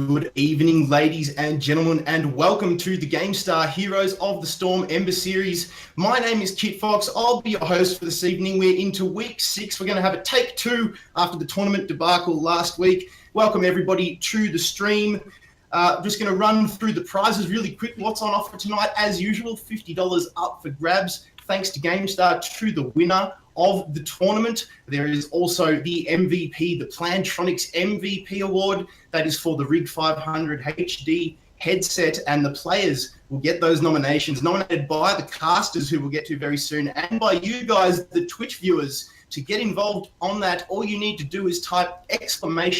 Good evening, ladies and gentlemen, and welcome to the Gamestah Heroes of the Storm Ember Series. My name is Kitfox. I'll be your host for this evening. We're into week 6. We're going to have a take 2 after the tournament debacle last week. Welcome everybody to the stream. Just going to run through the prizes really quick. What's on offer tonight? As usual, $50 up for grabs. Thanks to Gamestah, to the winner of the tournament. There is also the MVP, the Plantronics MVP award. That is for the Rig 500 HD headset, and the players will get those nominations nominated by the casters, who we'll get to very soon, and by you guys, the Twitch viewers. To get involved on that, all you need to do is type !MVP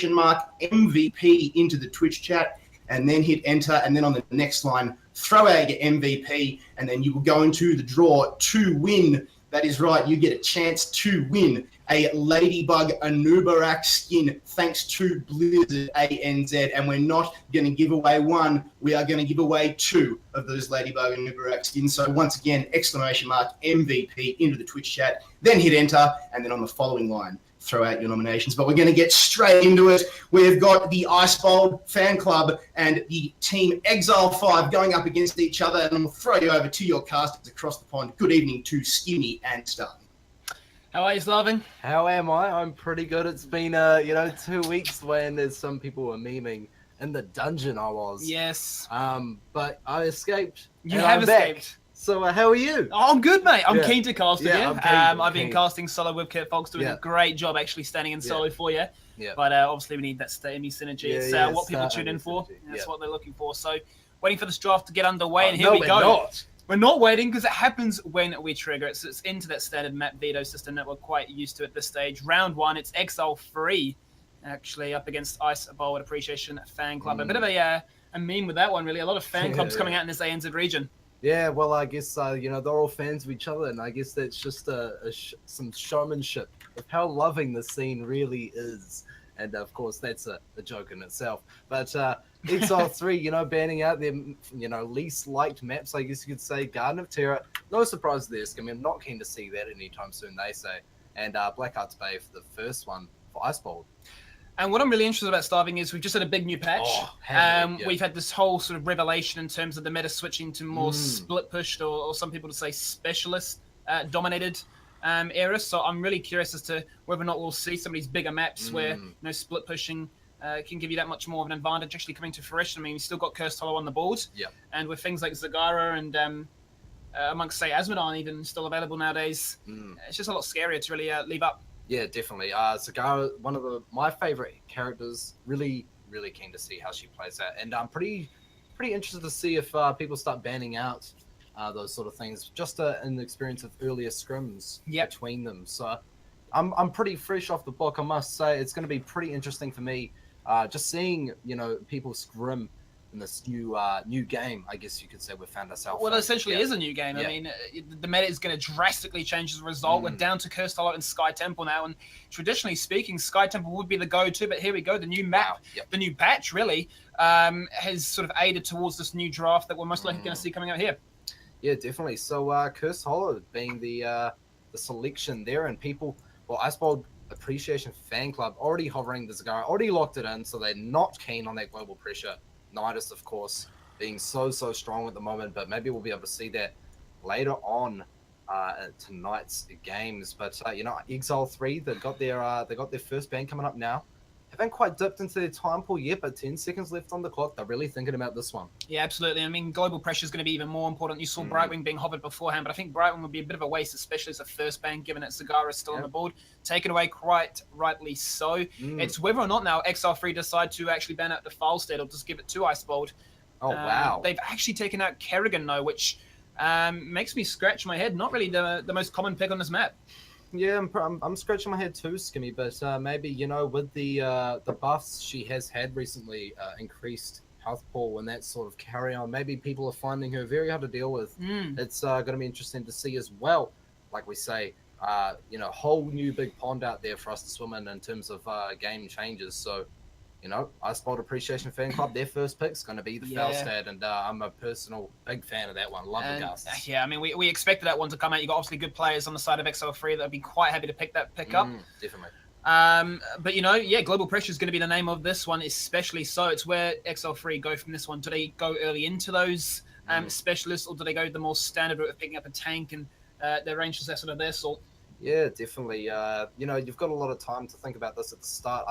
into the Twitch chat, and then hit enter, and then on the next line, throw out your MVP, and then you will go into the draw to win. That is right, you get a chance to win a Ladybug Anubarak skin thanks to Blizzard ANZ, and we're not going to give away one, we are going to give away 2 of those Ladybug Anubarak skins. So once again, !MVP into the Twitch chat, then hit enter, and then on the following line, throw out your nominations. But we're going to get straight into it. We've got the IceboLd fan club and the team Exile3 going up against each other, and we'll throw you over to your casters across the pond. Good evening to Skimmy and Starving. How are you, Starving? How am I? I'm pretty good. It's been 2 weeks when there's some people were memeing in the dungeon I was. Yes. But I escaped. You have escaped. Back. So how are you? Oh, I'm good, mate. I'm keen to cast again. I've been keen. casting solo with Kitfox, doing a great job actually standing in solo for you. Yeah. But obviously we need that Steamy synergy. It's what people tune in for. That's what they're looking for. So waiting for this draft to get underway, and here we go. We're not waiting because it happens when we trigger. It's into that standard map veto system that we're quite used to at this stage. Round 1, it's Exile3 actually up against IceboLd Appreciation Fan Club. A bit of a meme with that one, really. A lot of fan clubs coming out in this ANZ region. Yeah, well, I guess, they're all fans of each other, and I guess that's just some showmanship of how loving the scene really is. And, of course, that's a joke in itself. But Exile3, banning out their, least liked maps, I guess you could say. Garden of Terror, no surprise there, Skimmy. I'm not keen to see that anytime soon, they say. And Blackheart's Bay for the first one for IceboLd. And what I'm really interested about Starving is we've just had a big new patch. We've had this whole sort of revelation in terms of the meta switching to more split-pushed, or some people to say specialist-dominated era. So I'm really curious as to whether or not we'll see some of these bigger maps where split-pushing can give you that much more of an advantage actually coming to fruition. I mean, we've still got Cursed Hollow on the board. Yeah. And with things like Zagara and amongst, say, Asmodon even still available nowadays, it's just a lot scarier to really leave up. Yeah, definitely. Zagara, one of my favorite characters. Really, really keen to see how she plays out, and I'm pretty interested to see if people start banning out those sort of things. Just an experience of earlier scrims between them. So I'm pretty fresh off the block, I must say. It's going to be pretty interesting for me, just seeing people scrim in this new game, I guess you could say we've found ourselves. Well, it essentially is a new game. I mean, the meta is going to drastically change as a result. We're down to Cursed Hollow and Sky Temple now, and traditionally speaking, Sky Temple would be the go-to, but here we go. The new map, the new patch, really, has sort of aided towards this new draft that we're most likely going to see coming out here. Yeah, definitely. So Cursed Hollow being the selection there, and people, well, IceboLd Appreciation Fan Club already hovering the Zagara, already locked it in, so they're not keen on that global pressure. Nidus, of course, being so strong at the moment, but maybe we'll be able to see that later on tonight's games. But Exile3, they got their first ban coming up now. Haven't quite dipped into their time pool yet, but 10 seconds left on the clock. They're really thinking about this one. Yeah, absolutely. I mean, global pressure is going to be even more important. You saw Brightwing being hovered beforehand, but I think Brightwing would be a bit of a waste, especially as a first ban, given that Zagara is still on the board. Taken away quite rightly so. It's whether or not now Exile3 decide to actually ban out the file state or just give it to IceboLd. Oh, wow. They've actually taken out Kerrigan, though, which makes me scratch my head. Not really the most common pick on this map. Yeah, I'm scratching my head too, Skimmy, but maybe, with the buffs she has had recently, increased health pool and that sort of carry on, maybe people are finding her very hard to deal with. It's going to be interesting to see as well, like we say, whole new big pond out there for us to swim in terms of game changes. So, IceboLd Appreciation Fan Club, their first pick's going to be the Falstad, and I'm a personal big fan of that one. Love the Gusts. Yeah, I mean, we expected that one to come out. You got obviously good players on the side of Exile3 that would be quite happy to pick that pick up. Definitely. But yeah, Global Pressure is going to be the name of this one, especially so. It's where Exile3 go from this one. Do they go early into those specialists, or do they go the more standard route of picking up a tank and their range assessment of their sort? Yeah, definitely. You've got a lot of time to think about this at the start.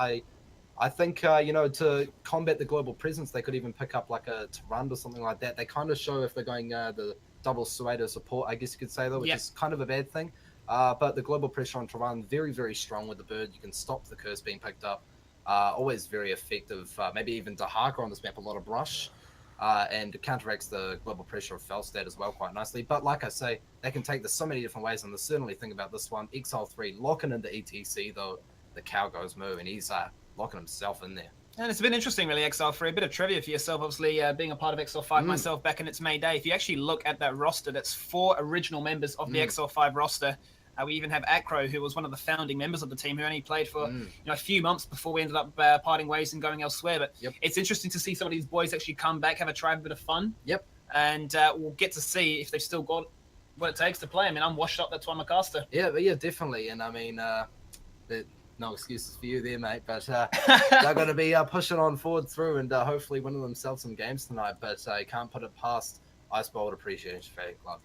I think, to combat the global presence, they could even pick up like a Tyrande or something like that. They kind of show if they're going the double Suedo support, I guess you could say, though, which is kind of a bad thing. But the global pressure on Tyrande, very, very strong with the bird. You can stop the curse being picked up. Always very effective. Maybe even Dahaka on this map, a lot of brush. And counteracts the global pressure of Felstad as well quite nicely. But like I say, they can take this so many different ways, and there's certainly think about this one. Exile3 locking into ETC, though, the cow goes moo, and he's locking himself in there. And it's been interesting, really, Exile3. A bit of trivia for yourself, obviously, being a part of Exile5 myself back in its May day. If you actually look at that roster, that's 4 original members of the Exile5 roster. We even have Acro, who was one of the founding members of the team, who only played for a few months before we ended up parting ways and going elsewhere. But it's interesting to see some of these boys actually come back, have a bit of fun. And we'll get to see if they've still got what it takes to play. I mean, I'm washed up, that's why I'm a caster. Yeah, definitely. And I mean, no excuses for you there, mate. But they're going to be pushing on forward through and hopefully winning themselves some games tonight. But you can't put it past IceboLd Appreciation Fan Club.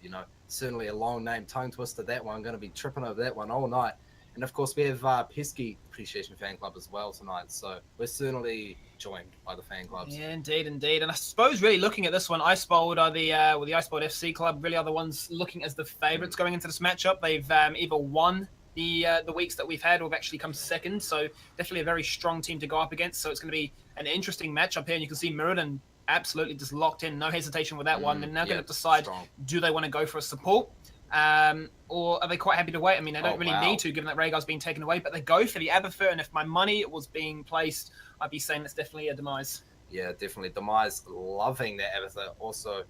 Certainly a long name, tongue twister, that one. Going to be tripping over that one all night. And of course, we have Pesky Appreciation Fan Club as well tonight. So we're certainly joined by the fan clubs. Yeah, indeed. And I suppose really looking at this one, IceboLd are the IceboLd FC club really are the ones looking as the favourites going into this matchup. They've either won the weeks that we've had, or have actually come second. So definitely a very strong team to go up against. So it's going to be an interesting matchup here. And you can see Mirrodin absolutely just locked in, no hesitation with that one. They're now going to decide, do they want to go for a support? Or are they quite happy to wait? I mean, they don't really need to, given that Rhaegar's been taken away, but they go for the Abathur, and if my money was being placed, I'd be saying that's definitely a Demise. Yeah, definitely. Demise loving that Abathur. Also,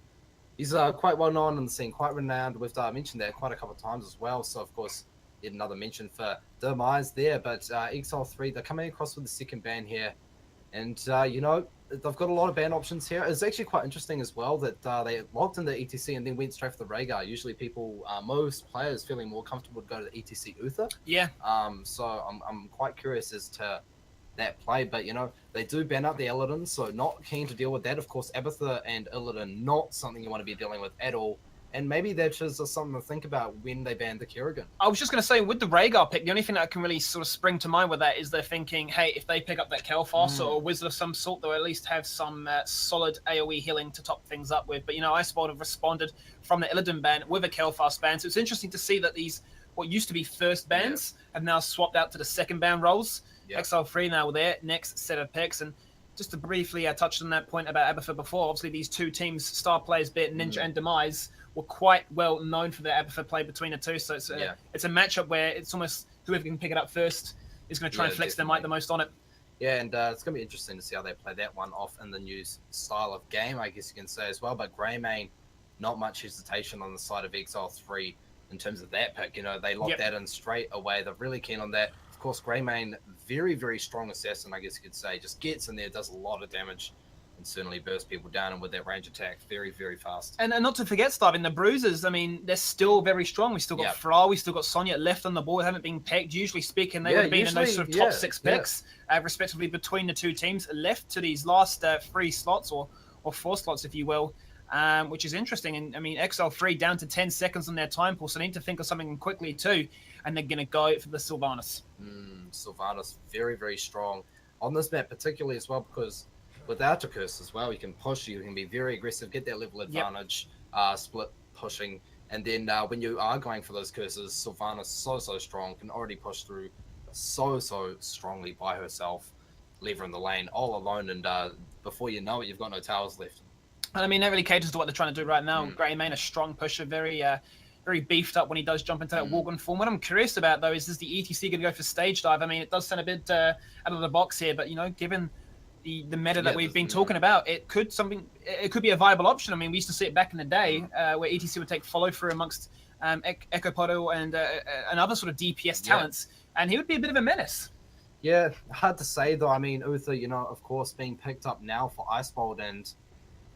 he's quite well known in the scene, quite renowned. We've mentioned that quite a couple of times as well. So, of course, yet another mention for Demise there. But Exile3, they're coming across with the second ban here. And, they've got a lot of ban options here. It's actually quite interesting as well that they locked into ETC and then went straight for the Rhaegar. Usually people, most players feeling more comfortable to go to the ETC Uther. Yeah. So I'm quite curious as to that play. But, they do ban out the Illidan, so not keen to deal with that. Of course, Abathur and Illidan, not something you want to be dealing with at all. And maybe that's just something to think about when they ban the Kerrigan. I was just going to say, with the Rhaegar pick, the only thing that can really sort of spring to mind with that is they're thinking, hey, if they pick up that Kel'Thas or a Wizard of some sort, they'll at least have some solid AoE healing to top things up with. But, IceboLd have responded from the Illidan ban with a Kel'Thas ban. So it's interesting to see that these, what used to be first bans, have now swapped out to the second ban roles. Exile3 now with their next set of picks. And just to briefly touch on that point about Abathur before, obviously these two teams, star players, be it Ninja and Demise, were quite well known for their Abathur play between the two. So it's a matchup where it's almost whoever can pick it up first is going to try and flex their might the most on it. Yeah, and it's going to be interesting to see how they play that one off in the new style of game, I guess you can say as well. But Greymane, not much hesitation on the side of Exile3 in terms of that pick. They locked that in straight away. They're really keen on that. Of course, Greymane, very, very strong assassin, I guess you could say. Just gets in there, does a lot of damage, and certainly burst people down, and with that range attack, very, very fast. And not to forget, Starving, the bruisers, I mean, they're still very strong. We still got Fra, we still got Sonya left on the board, haven't been pegged. Usually speaking, they would have been in those sort of top 6 picks, respectively, between the two teams, left to these last 3 slots, or 4 slots, if you will, which is interesting. And I mean, Exile3 down to 10 seconds on their time pool, so they need to think of something quickly too, and they're going to go for the Sylvanas. Sylvanas, very, very strong on this map, particularly as well, because without a curse as well, you can push, you can be very aggressive, get that level advantage, split pushing, and then when you are going for those curses, Sylvanas so strong, can already push through so strongly by herself, leave her in the lane all alone, and before you know it, you've got no towers left. And I mean, that really caters to what they're trying to do right now. Greymane, a strong pusher, very beefed up when he does jump into that Worgen form. What I'm curious about, though, is the ETC going to go for stage dive? I mean, it does sound a bit out of the box here, but, given the meta that we've been talking about, it could be a viable option. I mean, we used to see it back in the day where ETC would take follow through amongst Echo Podo and other sort of DPS talents, and he would be a bit of a menace. Yeah, hard to say, though. I mean, Uther, of course, being picked up now for IceboLd, and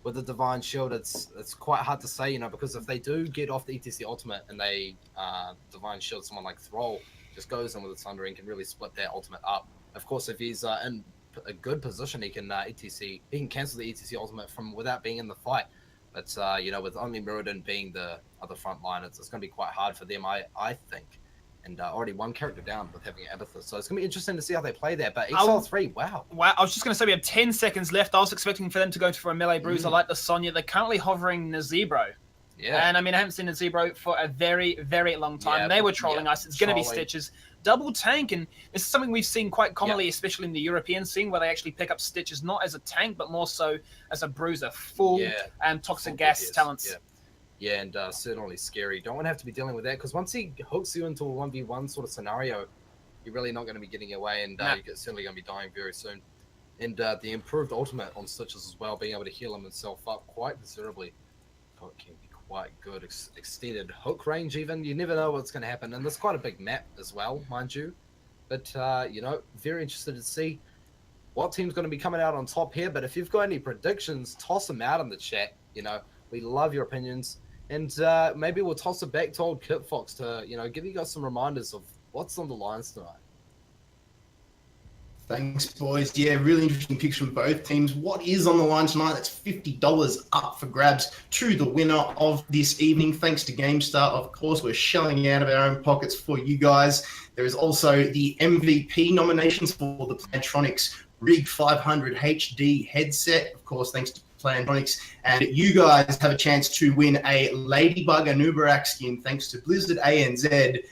with the Divine Shield, it's quite hard to say, because if they do get off the ETC ultimate and they Divine Shield someone like Thrall, just goes in with the Thunder and can really split that ultimate up. Of course, if he's in a good position, he can he can cancel the ETC ultimate from without being in the fight. But with only Muradin being the other front line, it's going to be quite hard for them, I think. And already one character down with having Amethyst. So it's going to be interesting to see how they play there. But Exile3, wow. Wow, I was just going to say we have 10 seconds left. I was expecting for them to go for a melee bruiser like the Sonya. They're currently hovering Nazebro. Yeah. And I mean, I haven't seen Nazebro for a very, very long time. Yeah, they were trolling us. It's going to be Stitches. Double tank, and this is something we've seen quite commonly, especially in the European scene, where they actually pick up Stitches not as a tank, but more so as a bruiser. Full toxic gas talents. Yeah, and certainly scary. Don't want to have to be dealing with that, because once he hooks you into a 1v1 sort of scenario, you're really not going to be getting away, and you're certainly going to be dying very soon. And the improved ultimate on Stitches as well, being able to heal himself up quite considerably, can be quite good. Extended hook range even, you never know what's going to happen. And there's quite a big map as well, mind you. But, very interested to see what team's going to be coming out on top here. But if you've got any predictions, toss them out in the chat. We love your opinions. And maybe we'll toss it back to old Kitfox to, give you guys some reminders of what's on the lines tonight. Thanks, boys. Yeah, really interesting picks from both teams. What is on the line tonight? That's $50 up for grabs to the winner of this evening. Thanks to Gamestah, of course. We're shelling out of our own pockets for you guys. There is also the MVP nominations for the Plantronics Rig 500 HD headset. Of course, thanks to Plantronics. And you guys have a chance to win a Ladybug Anubarak skin thanks to Blizzard ANZ.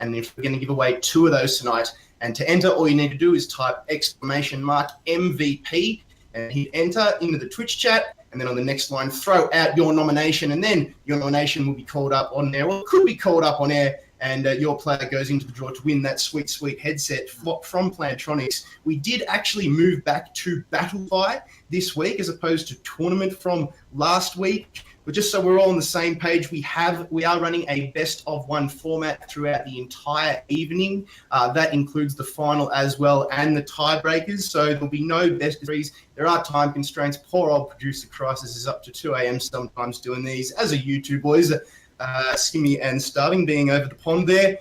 And if we're going to give away 2 of those tonight. And to enter, all you need to do is type !MVP and hit enter into the Twitch chat. And then on the next line, throw out your nomination. And then your nomination will be called up on air. Well, it could be called up on air. And your player goes into the draw to win that sweet, sweet headset from Plantronics. We did actually move back to Battlefy this week as opposed to Tournament from last week. But just so we're all on the same page, we are running a best-of-1 format throughout the entire evening. That includes the final as well and the tiebreakers. So there'll be no best of threes. There are time constraints. Poor old producer Crisis is up to 2 a.m. sometimes doing these. As a YouTube boys, Skimmy and Starving being over the pond there.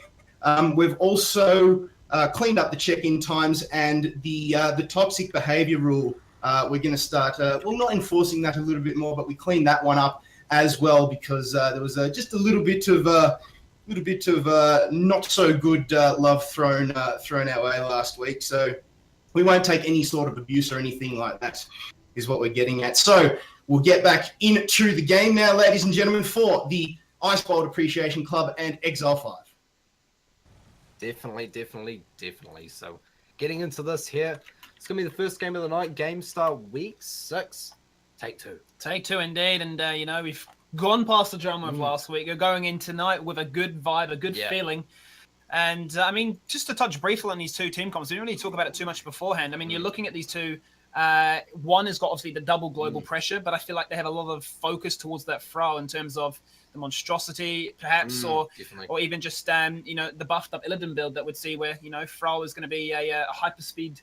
We've also cleaned up the check-in times and the toxic behavior rule. We're going to start, not enforcing that a little bit more, but we cleaned that one up as well, because there was just a little bit of not so good love thrown our way last week. So we won't take any sort of abuse or anything like that, is what we're getting at. So we'll get back into the game now, ladies and gentlemen, for the IceboLd Appreciation Club and Exile3. Definitely. So getting into this here, it's going to be the first game of the night, Gamestah Week 6. Take 2. Take 2 indeed, and we've gone past the drama of last week. We're going in tonight with a good vibe, a good feeling. And, just to touch briefly on these 2 team comps, we didn't really talk about it too much beforehand. I mean, you're looking at these 2. One has got, obviously, the double global pressure, but I feel like they have a lot of focus towards that throw in terms of the monstrosity, perhaps, or even just, the buffed-up Illidan build that would see where, Thrall is going to be a hyperspeed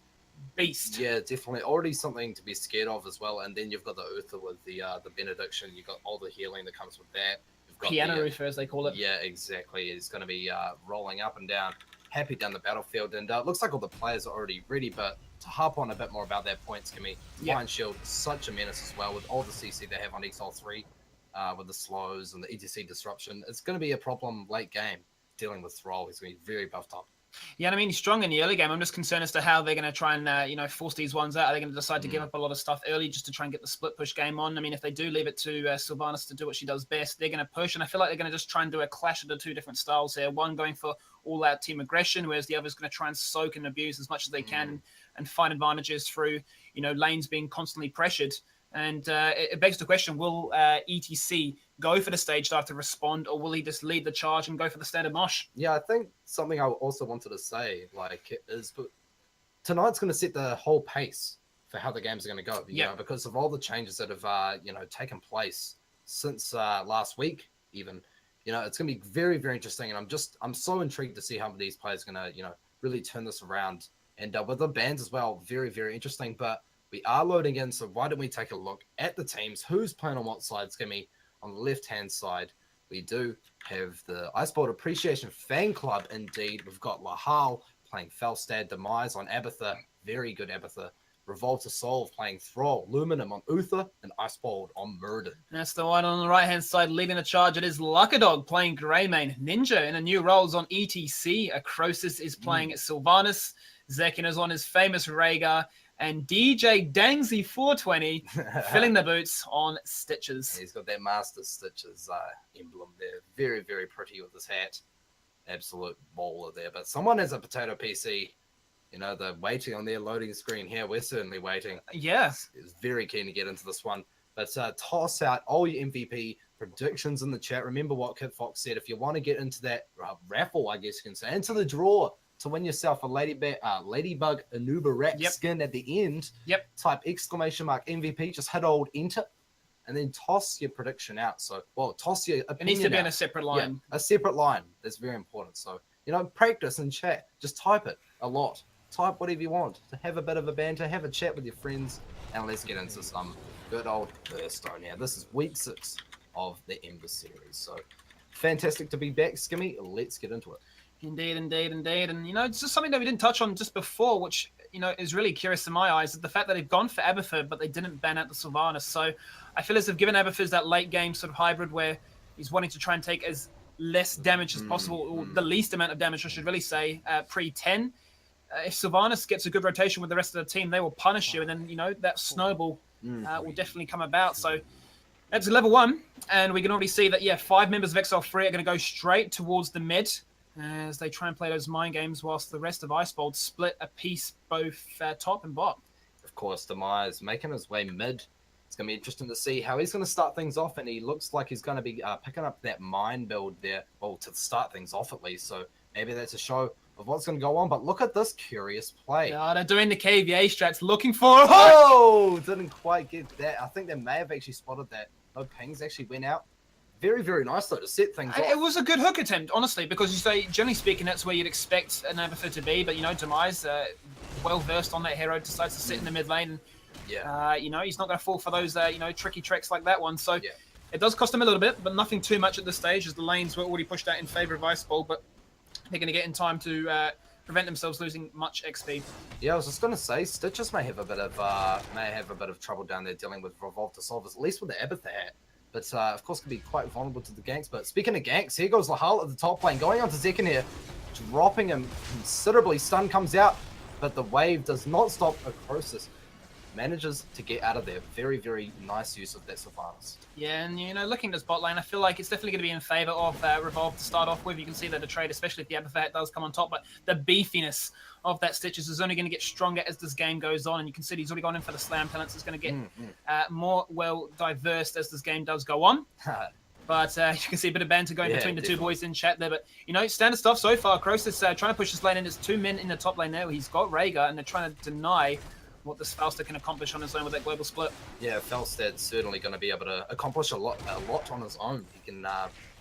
beast. Yeah, definitely. Already something to be scared of as well. And then you've got the Uther with the Benediction. You've got all the healing that comes with that. You've got Piano Uther, as they call it. Yeah, exactly. It's going to be rolling up and down, happy down the battlefield. And it looks like all the players are already ready. But to harp on a bit more about that point, Skimmy, Divine Shield is such a menace as well with all the CC they have on Exile3, with the slows and the ETC disruption. It's going to be a problem late game dealing with Thrall. He's going to be very buffed up. Yeah, and I mean, he's strong in the early game. I'm just concerned as to how they're going to try and, force these ones out. Are they going to decide to give up a lot of stuff early just to try and get the split push game on? I mean, if they do leave it to Sylvanas to do what she does best, they're going to push. And I feel like they're going to just try and do a clash of the 2 different styles here. One going for all-out team aggression, whereas the other's going to try and soak and abuse as much as they can and find advantages through, lanes being constantly pressured. And it begs the question, will ETC go for the stage dive to respond, or will he just lead the charge and go for the standard mosh? Yeah, I think something I also wanted to say, is tonight's going to set the whole pace for how the games are going to go. You know, because of all the changes that have, taken place since last week, even. It's going to be very, very interesting. And I'm so intrigued to see how these players are going to, really turn this around. And with the bans as well, very, very interesting. But we are loading in, so why don't we take a look at the teams? Who's playing on what side? It's going to be on the left-hand side. we do have the IceboLd Appreciation Fan Club indeed. We've got Lahal playing Felstad, Demise on Abathur, very good Abathur. Revolta Solve playing Thrall, Luminum on Uther, and IceboLd on Murden. That's the one on the right-hand side leading the charge. It is Luckadog playing Greymane. Ninja in a new roles on ETC. Acrosis is playing Sylvanas. Zekin is on his famous Rhaegar. And DJ Dangsy 420 filling the boots on Stitches. He's got that Master Stitches emblem there. Very, very pretty with his hat. Absolute baller there. But someone has a potato PC. You know, they're waiting on their loading screen here. We're certainly waiting. Yeah. Is very keen to get into this one. But toss out all your MVP predictions in the chat. Remember what Kitfox said. If you want to get into that raffle, I guess you can say, into the draw to win yourself a Ladybug Anuba Rack skin at the end, type exclamation mark MVP, just hit old enter, and then toss your prediction out. So, well, toss your opinion. It needs to be out. in a separate line. Yeah, a separate line. That's very important. So, you know, practice and chat. Just type it a lot. Type whatever you want to have a bit of a banter, have a chat with your friends, and let's get into some good old Hearthstone. Now, this is week 6 of the Ember Series. So, fantastic to be back, Skimmy. Let's get into it. Indeed, indeed, indeed. And, you know, it's just something that we didn't touch on just before, which, you know, is really curious in my eyes, is the fact that they've gone for Abathur, but they didn't ban out the Sylvanas. So I feel as if given Abathur's that late game sort of hybrid where he's wanting to try and take as less damage as possible, or the least amount of damage, I should really say, pre-10, if Sylvanas gets a good rotation with the rest of the team, they will punish you. And then, you know, that snowball will definitely come about. So that's level 1. And we can already see that, 5 members of Exile3 are going to go straight towards the mid as they try and play those mind games, whilst the rest of IceboLd split a piece both top and bot. Of course, Demise making his way mid. It's going to be interesting to see how he's going to start things off, and he looks like he's going to be picking up that mine build there, well, to start things off at least. So maybe that's a show of what's going to go on. But look at this curious play. Yeah, they're doing the KVA strats, looking for... Oh, didn't quite get that. I think they may have actually spotted that. No pings actually went out. Very, very nice, though, to set things off. It was a good hook attempt, honestly, because you say, generally speaking, that's where you'd expect an Abathur to be. But, you know, Demise, well-versed on that hero, decides to sit in the mid lane. You know, he's not going to fall for those, you know, tricky tricks like that one. So it does cost him a little bit, but nothing too much at this stage, as the lanes were already pushed out in favor of IceboLd. But they're going to get in time to prevent themselves losing much XP. Yeah, I was just going to say, Stitches may have a bit of trouble down there dealing with Revolta Solvers, at least with the Abathur hat. But, of course, can be quite vulnerable to the ganks. But speaking of ganks, here goes Lahal at the top lane, going on to Zekin here, dropping him considerably. Stun comes out, but the wave does not stop Acrosis. Manages to get out of there. Very, very nice use of that Sylvanas. Yeah, and, you know, looking at this bot lane, I feel like it's definitely going to be in favor of Revolve to start off with. You can see that the trade, especially if the Abathur hat does come on top, but the beefiness of that Stitches is only going to get stronger as this game goes on, and you can see he's already gone in for the slam talents. It's going to get more well-diversed as this game does go on. But you can see a bit of banter going between the two boys in chat there. But, you know, standard stuff so far. Crosis trying to push this lane in. There's 2 men in the top lane there. He's got Rhaegar, and they're trying to deny what this Falster can accomplish on his own with that global split. Yeah, Felstad's certainly going to be able to accomplish a lot on his own. He can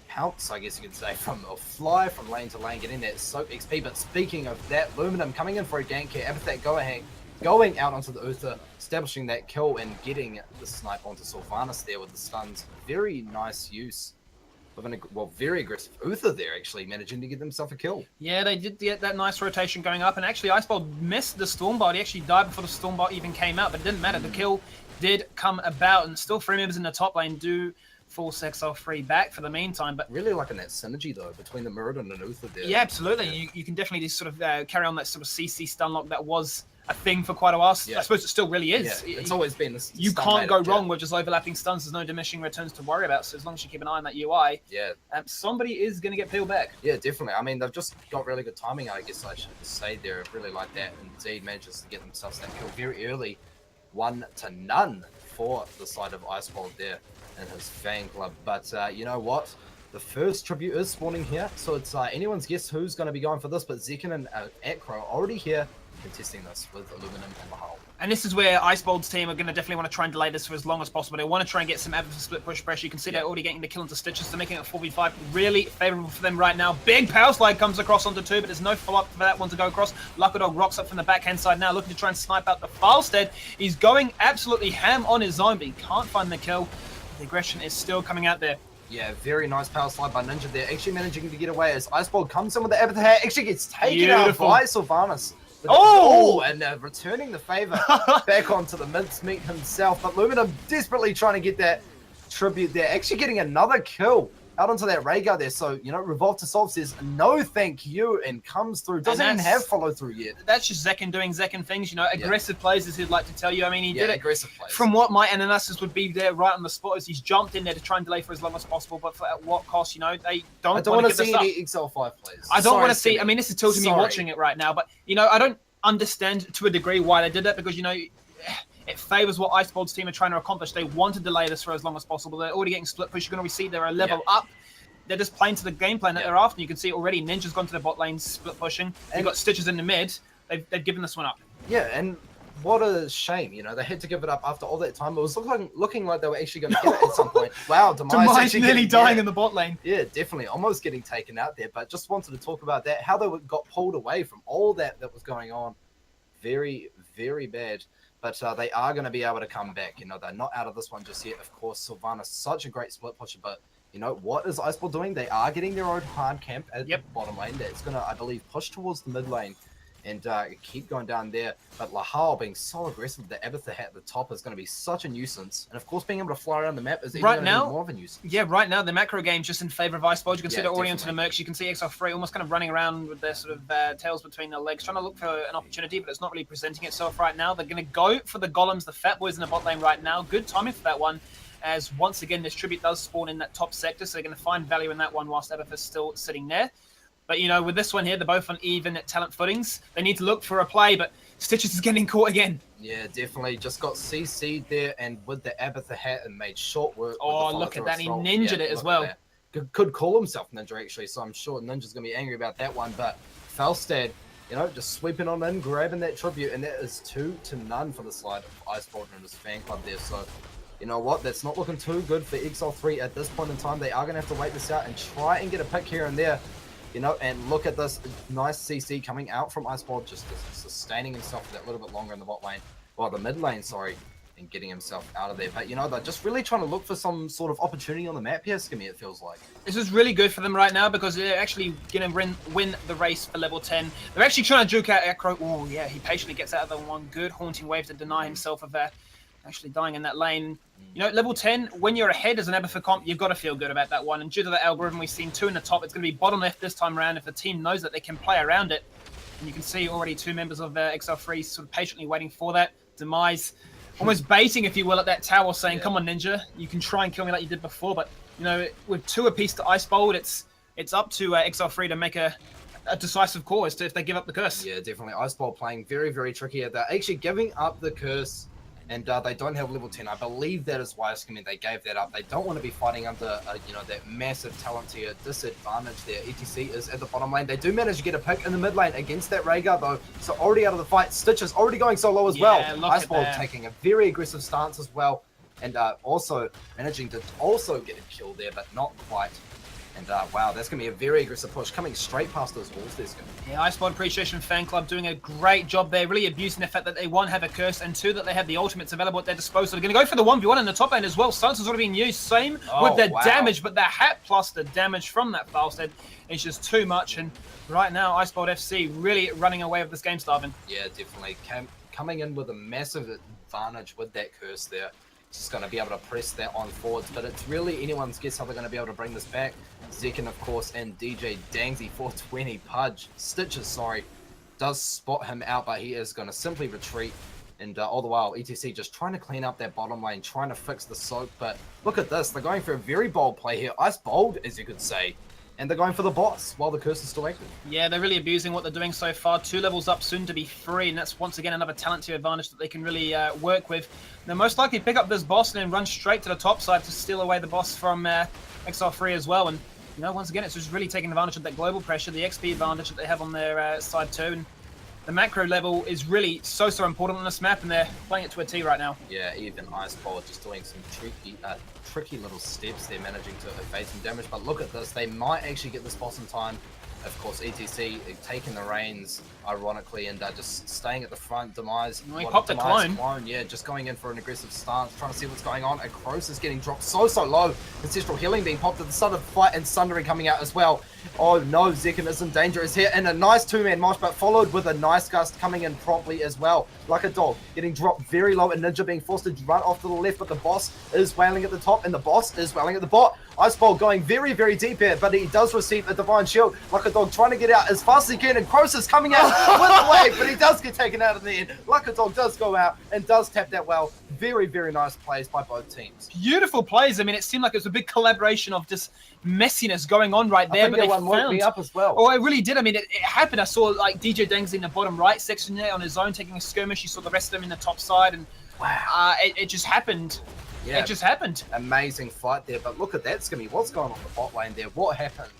pounce, I guess you could say, fly from lane to lane, getting that soak XP. But speaking of that, Luminum coming in for a gank here. Abathur going out onto the Uther, establishing that kill and getting the snipe onto Sylvanas there with the stuns. Very nice use of very aggressive Uther there, actually managing to get himself a kill. Yeah, they did get that nice rotation going up, and actually IceboLd missed the Stormbot. He actually died before the Stormbot even came out, but it didn't matter. The kill did come about, and still 3 members in the top lane do force Exile3 back for the meantime. But really liking that synergy, though, between the Muradin and Uther there. Yeah, absolutely. You can definitely just sort of carry on that sort of CC stun lock that was a thing for quite a while. I suppose it still really is. Yeah, it's always been this. You can't go wrong with just overlapping stuns. There's no diminishing returns to worry about. So as long as you keep an eye on that UI, somebody is going to get peeled back. Yeah, definitely. I mean, they've just got really good timing, I guess I should say there. Really like that. Indeed, manages to get themselves that kill very early. 1-0 for the side of IceboLd there in his fan club. But you know what? The first tribute is spawning here, so it's anyone's guess who's going to be going for this. But Zekin and Acro already here, contesting this with Aluminum and Mahal. And this is where IceboLd's team are going to definitely want to try and delay this for as long as possible. They want to try and get some Abathur split push pressure. You can see they're already getting the kill into Stitches, so making it a 4v5 really favourable for them right now. Big power slide comes across onto 2, but there's no follow-up for that one to go across. Luckadog rocks up from the backhand side now, looking to try and snipe out the Falstead. He's going absolutely ham on his own, but he can't find the kill. The aggression is still coming out there. Yeah, very nice power slide by Ninja there. Actually managing to get away as IceboLd comes in with the Abathur hat. Actually gets taken out by Sylvanas. And returning the favor back onto the mincemeat himself. But Luminum desperately trying to get that tribute there. Actually getting another kill out onto that Rhaegar there. So, you know, Revolve to Solve says, no thank you, and comes through. Doesn't even have follow through yet. That's just Zekken doing Zekken things, you know, aggressive plays, as he'd like to tell you. I mean, he did it. Aggressive plays. From what my analysis would be there right on the spot, is he's jumped in there to try and delay for as long as possible, but at what cost, you know, they don't I don't want to see any Exile3 plays. I don't want to see, I mean, this is tilting me watching it right now, but, you know, I don't understand to a degree why they did that, because, you know, it favors what IceboLd's team are trying to accomplish. They want to delay this for as long as possible. They're already getting split push. You're going to see they're a level up. They're just playing to the game plan that they're after. You can see already Ninja's gone to the bot lane, split pushing. You've got Stitches in the mid. They've given this one up. Yeah, and what a shame, you know. They had to give it up after all that time. It was looking like they were actually going to get it at some point. Wow, Demise nearly dying in the bot lane. Yeah, definitely. Almost getting taken out there. But just wanted to talk about that, how they got pulled away from all that was going on. Very, very bad. But they are going to be able to come back. You know, they're not out of this one just yet. Of course, Sylvanas, such a great split pusher. But, you know, what is IceboLd doing? They are getting their own hard camp at the bottom lane. That's going to, I believe, push towards the mid lane and keep going down there. But Lahal being so aggressive, the Abathur hat at the top is going to be such a nuisance. And, of course, being able to fly around the map is even going to be more of a nuisance. Yeah, right now, the macro game's just in favor of IceboLd. You can see they're already onto the Mercs. You can see Exile3 almost kind of running around with their sort of tails between their legs, trying to look for an opportunity, but it's not really presenting itself right now. They're going to go for the golems, the fat boys in the bot lane right now. Good timing for that one, as once again, this tribute does spawn in that top sector, so they're going to find value in that one whilst Abathur's still sitting there. But, you know, with this one here, they're both on even talent footings. They need to look for a play, but Stitches is getting caught again. Yeah, definitely. Just got CC'd there, and with the Abathur hat, and made short work. Oh, look at that. He ninja'd it as well. Could call himself Ninja, actually, so I'm sure Ninja's going to be angry about that one. But Falstad, you know, just sweeping on in, grabbing that tribute, and that is 2-0 for the slide of IceboLd and his fan club there. So, you know what? That's not looking too good for Exile3 at this point in time. They are going to have to wait this out and try and get a pick here and there. You know, and look at this nice CC coming out from IceboLd, just sustaining himself for that little bit longer in the bot lane, well, the mid lane, sorry, and getting himself out of there. But, you know, they're just really trying to look for some sort of opportunity on the map here, Skimmy, it feels like. This is really good for them right now, because they're actually going to win the race for level 10. They're actually trying to juke out Ekro. Oh, yeah, he patiently gets out of the one. Good haunting wave to deny himself of actually dying in that lane. You know, level 10, when you're ahead as an Abathur comp, you've got to feel good about that one. And due to the algorithm, we've seen 2 in the top. It's going to be bottom left this time around. If the team knows that they can play around it. And you can see already 2 members of Exile3 sort of patiently waiting for that. Demise almost baiting, if you will, at that tower, saying, come on, Ninja, you can try and kill me like you did before. But, you know, with 2 apiece to IceboLd, it's up to Exile3 to make a decisive call as to if they give up the curse. Yeah, definitely. IceboLd playing very, very tricky at that. Actually giving up the curse. And they don't have level 10. I believe that is why they gave that up. They don't want to be fighting under, you know, that massive talent tier disadvantage there. ETC is at the bottom lane. They do manage to get a pick in the mid lane against that Rhaegar, though. So already out of the fight. Stitches already going solo as well. IceboLd taking a very aggressive stance as well. And also managing to also get a kill there, but not quite. And wow, that's going to be a very aggressive push coming straight past those walls. Yeah, IceboLd Appreciation Fan Club doing a great job there, really abusing the fact that they, 1, have a curse, and 2, that they have the ultimates available at their disposal. They're going to go for the 1v1 in the top lane as well. Stance has already been used. Same with the damage, but the hat plus the damage from that Falstad is just too much. And right now, IceboLd FC really running away with this game, Starving. Yeah, definitely. Coming in with a massive advantage with that curse there. Just going to be able to press that on forwards, but it's really anyone's guess how they're going to be able to bring this back. Zekken, of course, and DJ Dangsy 420 Pudge. Stitches, sorry, does spot him out, but he is going to simply retreat. And all the while, ETC just trying to clean up that bottom lane, trying to fix the soak. But look at this. They're going for a very bold play here. IceboLd, as you could say. And they're going for the boss while the curse is still active. Yeah, they're really abusing what they're doing so far. 2 levels up, soon to be 3, and that's once again another talent tier advantage that they can really work with. They'll most likely pick up this boss and then run straight to the top side to steal away the boss from Exile3 as well. And, you know, once again, it's just really taking advantage of that global pressure, the XP advantage that they have on their side too. And the macro level is really so important on this map, and they're playing it to a T right now. Yeah, even IceboLd just doing some tricky little steps. They're managing to evade some damage, but look at this. They might actually get this boss in time. Of course, ETC taking the reins, ironically, and just staying at the front. Demise. He popped the clone. Yeah, just going in for an aggressive stance, trying to see what's going on. And Kroos is getting dropped so low. Ancestral Healing being popped at the start of the fight, and Sundering coming out as well. Oh no, Zekin is in danger. Is here, and a nice two-man mosh, but followed with a nice gust coming in promptly as well. Like a dog, getting dropped very low, and Ninja being forced to run off to the left, but the boss is wailing at the top, and the boss is wailing at the bot. IceboLd going very deep here, but he does receive a Divine Shield. Like a dog trying to get out as fast as he can, and Kroos is coming out with the wave, but he does get taken out in the end. Like a dog does go out and does tap that well. Very nice plays by both teams. Beautiful plays. I mean, it seemed like it was a big collaboration of just messiness going on right there. I think but that one woke me up as well. Oh, it really did. I mean, it happened. I saw like DJ Dangs in the bottom right section there on his own taking a skirmish. You saw the rest of them in the top side, and wow, it just happened. Yeah, it just happened. Amazing fight there, but look at that, Skimmy. What's going on in the bot lane there? What happened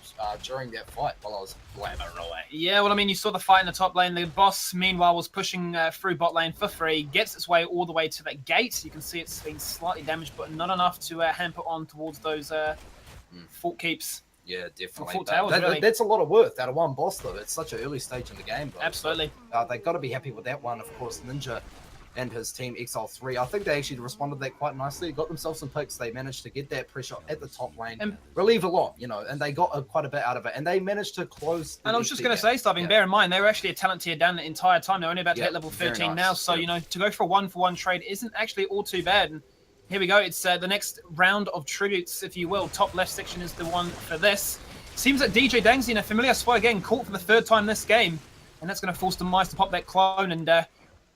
during that fight while I was blabbering away? Yeah, well, I mean, you saw the fight in the top lane. The boss, meanwhile, was pushing through bot lane for free, gets its way all the way to that gate. You can see it's been slightly damaged, but not enough to hamper on towards those fort keeps. Yeah, definitely. Fort towers, really. That's a lot of worth out of one boss, though. It's such an early stage in the game, though. Absolutely. So, they've got to be happy with that one, of course. Ninja and his team, Exile3. I think they actually responded to that quite nicely. Got themselves some picks. They managed to get that pressure at the top lane, and relieve a lot, you know, and they got quite a bit out of it. And they managed to close. And I was just going to say, Starving, bear in mind, they were actually a talent tier down the entire time. They're only about to hit level 13 now. So, you know, to go for a one-for-one trade isn't actually all too bad. And here we go. It's the next round of tributes, if you will. Top left section is the one for this. Seems that DJ Dang's in a familiar spot again, caught for the third time this game. And that's going to force Demise to pop that clone and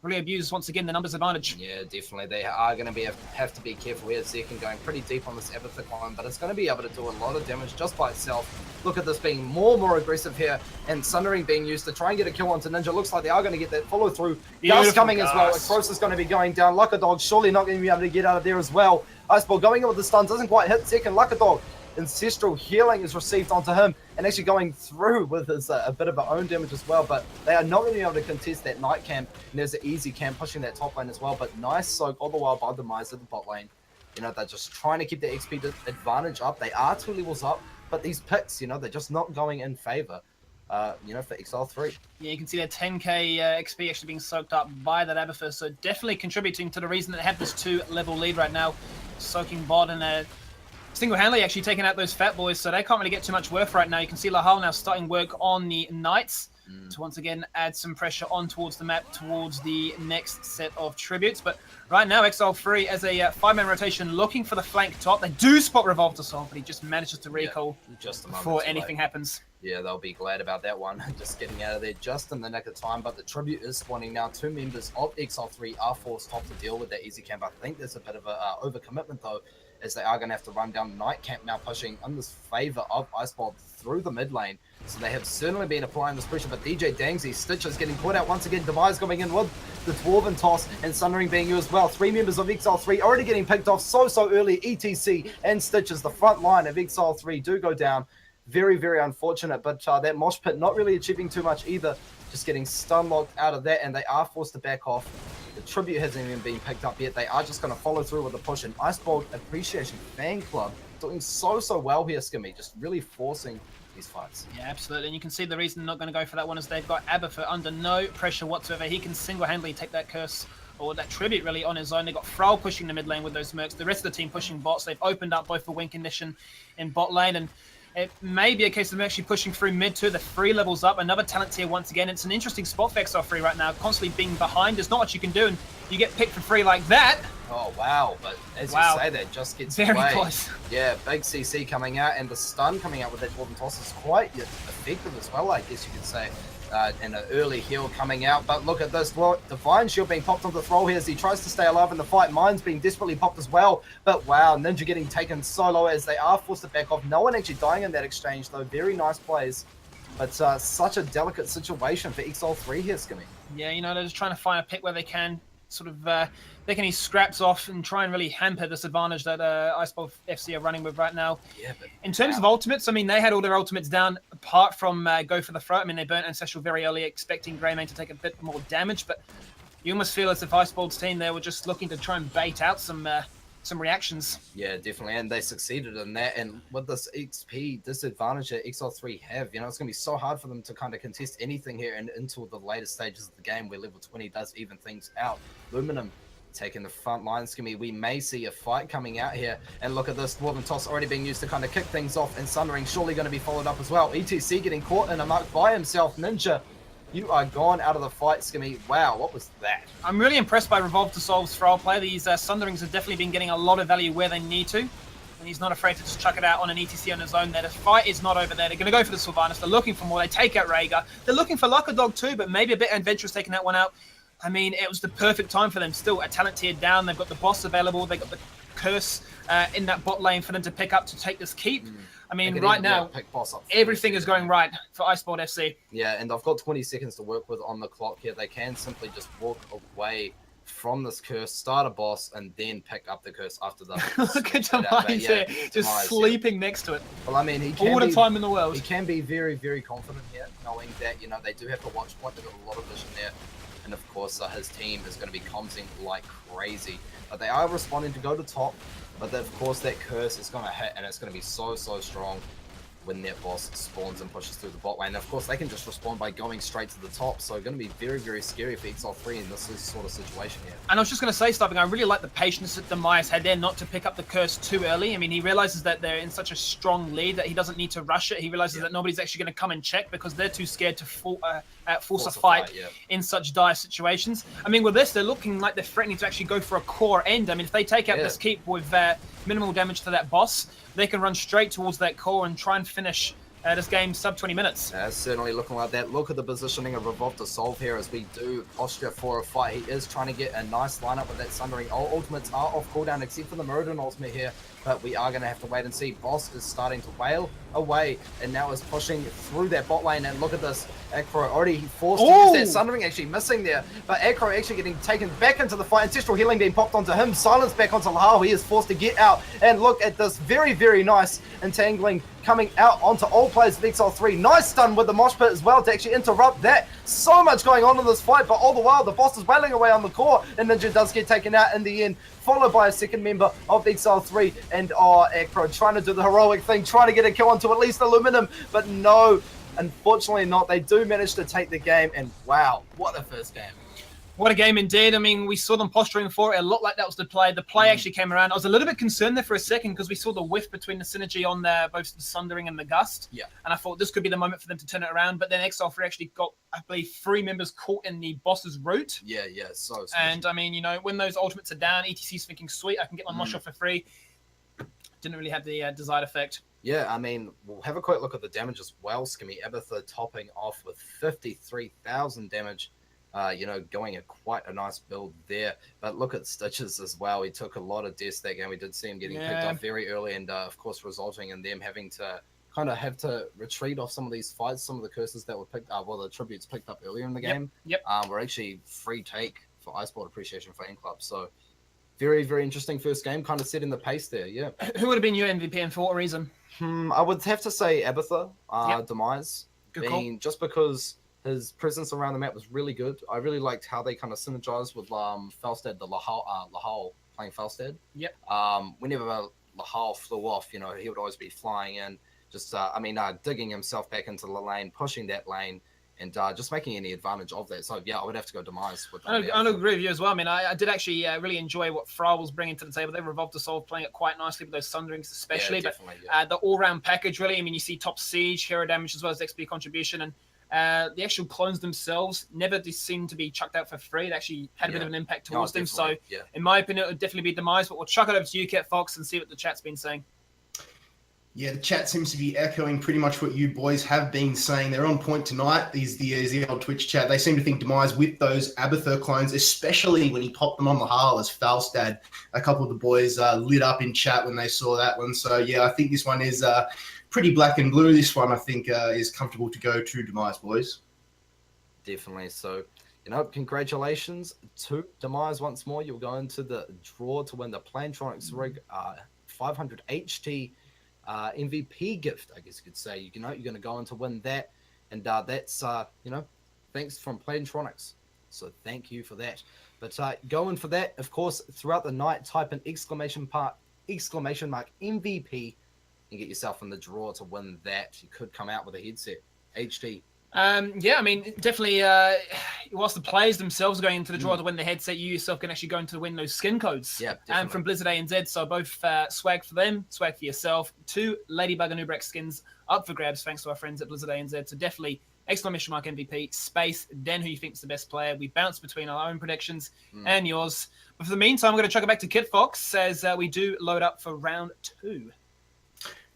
really abuse once again the numbers advantage. Yeah, definitely. They are going to have to be careful here. Zekin going pretty deep on this Abathur clone, but it's going to be able to do a lot of damage just by itself. Look at this being more aggressive here, and Sundering being used to try and get a kill onto Ninja. Looks like they are going to get that follow through. Gus coming as well. Kroos is going to be going down. Like a dog, surely not going to be able to get out of there as well. IceboLd going in with the stuns, doesn't quite hit Zekin. Like a dog. Ancestral Healing is received onto him, and actually going through with his a bit of own damage as well, but they are not going to be able to contest that night camp, and there's an easy camp pushing that top lane as well, but nice soak all the while by Demise at the bot lane. You know, they're just trying to keep the XP advantage up. They are 2 levels up, but these picks, you know, they're just not going in favor, you know, for Exile3. Yeah, you can see their 10k XP actually being soaked up by that Abathur, so definitely contributing to the reason that they have this 2-level lead right now, soaking bot and single-handedly actually taking out those fat boys, so they can't really get too much worth right now. You can see Lahal now starting work on the Knights to once again add some pressure on towards the map, towards the next set of tributes. But right now, Exile3 as a 5-man rotation looking for the flank top. They do spot Revolve to solve, but he just manages to recall just before anything happens. Yeah, they'll be glad about that one. Just getting out of there just in the nick of time. But the tribute is spawning now. 2 members of Exile3 are forced off to deal with that easy camp. I think there's a bit of a overcommitment, though, as they are going to have to run down Night Camp now, pushing in this favor of IceboLd through the mid lane. So they have certainly been applying this pressure, but DJ Dangsy, Stitch is getting caught out once again. Demise coming in with the Dwarven toss, and Sundering being used as well. 3 members of Exile3 already getting picked off so early. ETC and Stitch as the front line of Exile3 do go down. Very unfortunate, but that mosh pit not really achieving too much either. Just getting stun locked out of that, and they are forced to back off. The tribute hasn't even been picked up yet. They are just going to follow through with the push, and IceboLd Appreciation Fan Club doing so well here, Skimmy, just really forcing these fights. Yeah, absolutely. And you can see the reason they're not going to go for that one is they've got Abathur under no pressure whatsoever. He can single-handedly take that curse, or that tribute really, on his own. They've got Frau pushing the mid lane with those mercs. The rest of the team pushing bots. They've opened up both the win condition in bot lane, and it may be a case of them actually pushing through mid too. The 3 levels up, another talent tier once again. It's an interesting spot for Exile3 right now. Constantly being behind, there's not much you can do, and you get picked for free like that. Oh, wow. But as you say, that just gets very away. Close. Yeah, big CC coming out, and the stun coming out with that Dwarven toss is quite effective as well, I guess you could say. And an early heal coming out, but look at this. Divine Shield being popped on the throw here as he tries to stay alive in the fight. Mine's being desperately popped as well, but wow, Ninja getting taken so low as they are forced to back off. No one actually dying in that exchange, though. Very nice plays, but such a delicate situation for Exile3 here, Skimmy. Yeah, you know, they're just trying to find a pick where they can sort of taking these scraps off and try and really hamper this advantage that IceboLd FC are running with right now. Yeah, but in terms of ultimates, I mean, they had all their ultimates down apart from go for the throat. I mean, they burnt Ancestral very early, expecting Greymane to take a bit more damage, but you almost feel as if IceboLd's team there were just looking to try and bait out some some reactions. Yeah, definitely, and they succeeded in that. And with this XP disadvantage that Exile3 have, you know, it's going to be so hard for them to kind of contest anything here and until the later stages of the game where level 20 does even things out. Luminum taking the front line, Skimmy. We may see a fight coming out here. And look at this, Dwarven Toss already being used to kind of kick things off, and Sundering surely going to be followed up as well. ETC getting caught in a muck by himself. Ninja, you are gone out of the fight, Skimmy. Wow, what was that? I'm really impressed by Revolve to Solve's Thrall play. These Sunderings have definitely been getting a lot of value where they need to. And he's not afraid to just chuck it out on an ETC on his own there. The fight is not over there. They're going to go for the Sylvanas. They're looking for more. They take out Rhaegar. They're looking for Lucker Dog too, but maybe a bit adventurous taking that one out. I mean, it was the perfect time for them. Still a talent tier down. They've got the boss available. They've got the curse in that bot lane for them to pick up to take this keep. I mean, right now, everything is going right for IceboLd FC. Yeah, and I've got 20 seconds to work with on the clock here. They can simply just walk away from this curse, start a boss, and then pick up the curse after that. Look at Demise there, just sleeping next to it. Well, I mean, he can all the time in the world. He can be very, very confident here, knowing that, you know, they do have to watch point. They've got a lot of vision there. And of course, his team is going to be commenting like crazy. But they are responding to go to top. But of course, that curse is going to hit, and it's going to be so strong when that boss spawns and pushes through the bot lane. And of course, they can just respond by going straight to the top. So going to be very, very scary for Exile3 in this sort of situation here. And I was just going to say, Starving, I really like the patience that Demise had there not to pick up the curse too early. I mean, he realizes that they're in such a strong lead that he doesn't need to rush it. He realizes that nobody's actually going to come and check because they're too scared to force a fight in such dire situations. I mean, with this, they're looking like they're threatening to actually go for a core end. I mean, if they take out this keep with minimal damage to that boss, they can run straight towards that core and try and finish this game sub 20 minutes. Certainly looking like that. Look at the positioning of Revolve to Solve here as we do posture for a fight. He is trying to get a nice lineup with that Sundering. All ultimates are off cooldown except for the Muradin ultimate here, but we are going to have to wait and see. Boss is starting to wail away and now is pushing through that bot lane, and look at this. Acro already forced to use that Sundering, actually missing there, but Acro actually getting taken back into the fight. Ancestral Healing being popped onto him, silence back onto Lahal. He is forced to get out, and look at this very, very nice entangling coming out onto all players of Exile3. Nice stun with the mosh pit as well to actually interrupt that. So much going on in this fight, but all the while the boss is wailing away on the core, and Ninja does get taken out in the end, followed by a second member of Exile3, and Acro trying to do the heroic thing, trying to get a kill onto at least Aluminum, but no, unfortunately not. They do manage to take the game, and wow, what a first game. What a game indeed. I mean, we saw them posturing for it. It looked like that was the play. The play actually came around. I was a little bit concerned there for a second because we saw the whiff between the synergy on both the Sundering and the Gust. Yeah. And I thought this could be the moment for them to turn it around. But then Exile3 actually got, I believe, 3 members caught in the boss's route. Yeah, so and I mean, you know, when those ultimates are down, ETC's thinking, sweet, I can get my mosh off for free. Didn't really have the desired effect. Yeah, I mean, we'll have a quick look at the damage as well, Skimmy. Abathur topping off with 53,000 damage. You know, going quite a nice build there. But look at Stitches as well. He took a lot of deaths that game. We did see him getting picked up very early, and of course resulting in them having to kind of have to retreat off some of these fights. Some of the curses that were picked up, well, the tributes picked up earlier in the game, were actually free take for IceboLd Appreciation Fan Club. So very, very interesting first game, kind of setting the pace there, yeah. Who would have been your MVP and for what reason? I would have to say Abathur, Demise. Good call. Just because his presence around the map was really good. I really liked how they kind of synergized with Falstad, the Lahal playing Falstad. Yep. Whenever Lahal flew off, you know, he would always be flying in, just, digging himself back into the lane, pushing that lane, and just making any advantage of that. So, yeah, I would have to go Demise. I agree with you as well. I mean, I did actually really enjoy what Thrall was bringing to the table. They Revolved to Solve playing it quite nicely with those Sunderings especially. The all-round package, really. I mean, you see top siege, hero damage, as well as XP contribution, and the actual clones themselves never seem to be chucked out for free. It actually had a bit of an impact towards them. So, in my opinion, it would definitely be Demise. But we'll chuck it over to you, Kitfox, and see what the chat's been saying. Yeah, the chat seems to be echoing pretty much what you boys have been saying. They're on point tonight, the old Twitch chat. They seem to think Demise with those Abathur clones, especially when he popped them on Lahal as Falstad. A couple of the boys lit up in chat when they saw that one. So, yeah, I think this one is pretty black and blue. This one, I think, is comfortable to go to Demise, boys. Definitely. So, you know, congratulations to Demise once more. You'll go into the draw to win the Plantronics Rig 500 HT MVP gift, I guess you could say. You know, you're going to go on to win that, and that's thanks from Plantronics. So thank you for that. But going for that, of course, throughout the night, type in exclamation mark MVP and get yourself in the draw to win that. You could come out with a headset. HT. Yeah, I mean, definitely, whilst the players themselves are going into the draw to win the headset, you yourself can actually go into win those skin codes. Yeah, definitely. From Blizzard ANZ, so both swag for them, swag for yourself. 2 Ladybug and Ubrex skins up for grabs thanks to our friends at Blizzard ANZ. So definitely exclamation mark MVP, space, then who you think is the best player. We bounce between our own predictions and yours. But for the meantime, we're going to chuck it back to Kitfox as we do load up for round 2.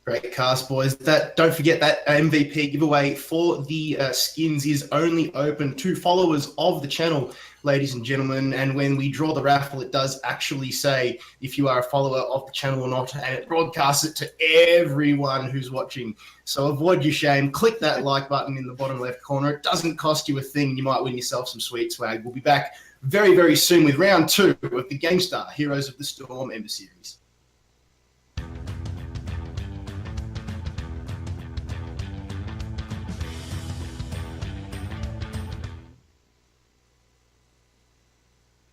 Great cast, boys. Don't forget that MVP giveaway for the skins is only open to followers of the channel, ladies and gentlemen. And when we draw the raffle, it does actually say if you are a follower of the channel or not, and it broadcasts it to everyone who's watching. So avoid your shame. Click that like button in the bottom left corner. It doesn't cost you a thing. You might win yourself some sweet swag. We'll be back very, very soon with round 2 of the Gamestah Heroes of the Storm Ember Series.